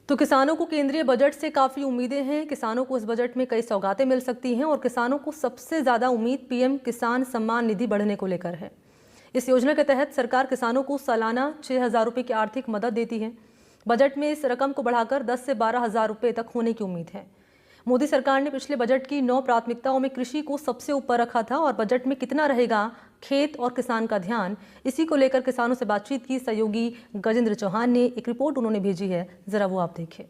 तो किसानों को केंद्रीय बजट से काफ़ी उम्मीदें हैं। किसानों को इस बजट में कई सौगातें मिल सकती हैं और किसानों को सबसे ज़्यादा उम्मीद पीएम किसान सम्मान निधि बढ़ने को लेकर है। इस योजना के तहत सरकार किसानों को सालाना 6,000 रुपये की आर्थिक मदद देती है। बजट में इस रकम को बढ़ाकर 10 से 12,000 रुपये तक होने की उम्मीद है। मोदी सरकार ने पिछले बजट की 9 प्राथमिकताओं में कृषि को सबसे ऊपर रखा था और बजट में कितना रहेगा खेत और किसान का ध्यान, इसी को लेकर किसानों से बातचीत की सहयोगी गजेंद्र चौहान ने। एक रिपोर्ट उन्होंने भेजी है, जरा वो आप देखिए।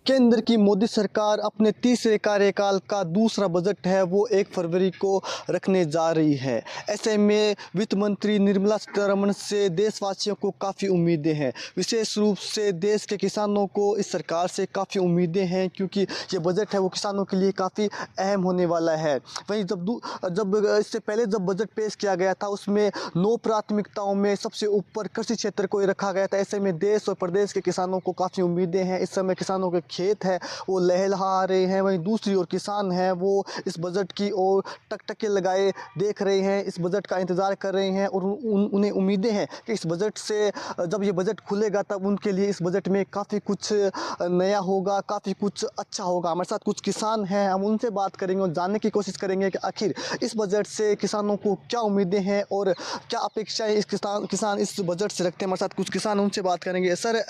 केंद्र की मोदी सरकार अपने तीसरे कार्यकाल का दूसरा बजट है वो 1 फरवरी को रखने जा रही है। ऐसे में वित्त मंत्री निर्मला सीतारमण से देशवासियों को काफ़ी उम्मीदें हैं। विशेष रूप से देश के किसानों को इस सरकार से काफ़ी उम्मीदें हैं, क्योंकि ये बजट है वो किसानों के लिए काफ़ी अहम होने वाला है। वहीं जब इससे पहले जब बजट पेश किया गया था उसमें 9 प्राथमिकताओं में सबसे ऊपर कृषि क्षेत्र को ही रखा गया था। ऐसे में देश और प्रदेश के किसानों को काफ़ी उम्मीदें हैं। इस समय किसानों के खेत है वो लहलहा रहे हैं, वहीं दूसरी ओर किसान हैं वो इस बजट की ओर टकटके लगाए देख रहे हैं, इस बजट का इंतज़ार कर रहे हैं और उन्हें उम्मीदें हैं कि इस बजट से जब ये बजट खुलेगा तब उनके लिए इस बजट में काफ़ी कुछ नया होगा, काफ़ी कुछ अच्छा होगा। हमारे साथ कुछ किसान हैं, हम उनसे बात करेंगे और जानने की कोशिश करेंगे कि आखिर इस बजट से किसानों को क्या उम्मीदें हैं और क्या अपेक्षाएं इस किसान इस बजट से रखते हैं। हमारे साथ कुछ किसान, उनसे बात करेंगे। सर,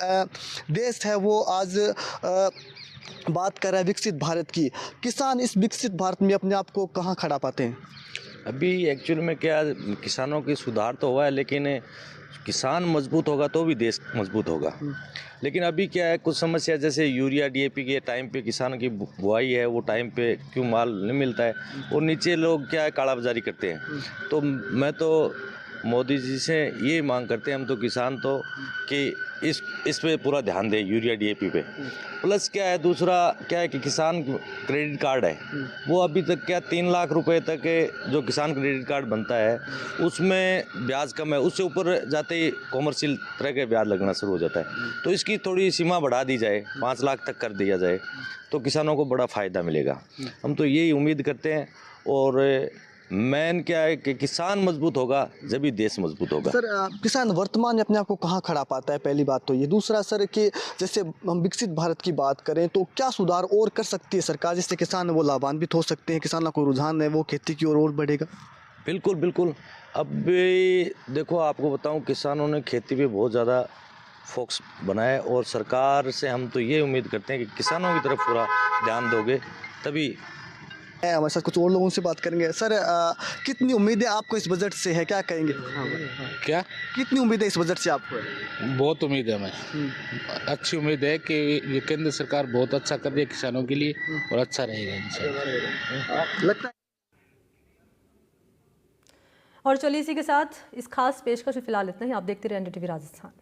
देश है वो आज बात कर रहा है विकसित भारत की। किसान इस विकसित भारत में अपने आप को कहाँ खड़ा पाते हैं? अभी एक्चुअल में क्या, किसानों की सुधार तो हुआ है, लेकिन किसान मजबूत होगा तो भी देश मजबूत होगा। लेकिन अभी क्या है, कुछ समस्या जैसे यूरिया डीएपी के टाइम पे किसानों की बुआई है वो टाइम पे क्यों माल नहीं मिलता है, और नीचे लोग क्या है कालाबाजारी करते हैं। तो मैं तो मोदी जी से ये मांग करते हैं, हम तो किसान तो, कि इस पे पूरा ध्यान दें, यूरिया डीएपी पे। प्लस क्या है, दूसरा क्या है कि किसान क्रेडिट कार्ड है वो अभी तक क्या 3 लाख रुपए तक जो किसान क्रेडिट कार्ड बनता है उसमें ब्याज कम है, उससे ऊपर जाते ही कॉमर्शियल तरह के ब्याज लगना शुरू हो जाता है। तो इसकी थोड़ी सीमा बढ़ा दी जाए, 5 लाख तक कर दिया जाए तो किसानों को बड़ा फ़ायदा मिलेगा। हम तो यही उम्मीद करते हैं। और मेन क्या है कि किसान मजबूत होगा जब भी देश मजबूत होगा। सर, किसान वर्तमान में अपने आप को कहाँ खड़ा पाता है, पहली बात तो ये। दूसरा सर, कि जैसे हम विकसित भारत की बात करें तो क्या सुधार और कर सकती है सरकार जिससे किसान वो लाभान्वित हो सकते हैं, किसानों को रुझान है वो खेती की ओर बढ़ेगा? बिल्कुल बिल्कुल। अब भी देखो, आपको बताऊं, किसानों ने खेती पे बहुत ज़्यादा फोकस बनाया है और सरकार से हम तो ये उम्मीद करते हैं कि किसानों की तरफ पूरा ध्यान दोगे तभी। हमारे साथ कुछ और लोगों से बात करेंगे। सर, कितनी उम्मीदें आपको इस बजट से है, क्या कहेंगे? क्या कितनी उम्मीदें इस बजट से आपको है? बहुत उम्मीद है हमें। अच्छी उम्मीद है कि ये केंद्र सरकार बहुत अच्छा कर रही है किसानों के लिए और अच्छा रहेगा इंशाल्लाह। लगता है। और चलिए इसी के साथ इस खास पेशकश फिलहाल इतना ही। आप देखते रहे NDTV राजस्थान।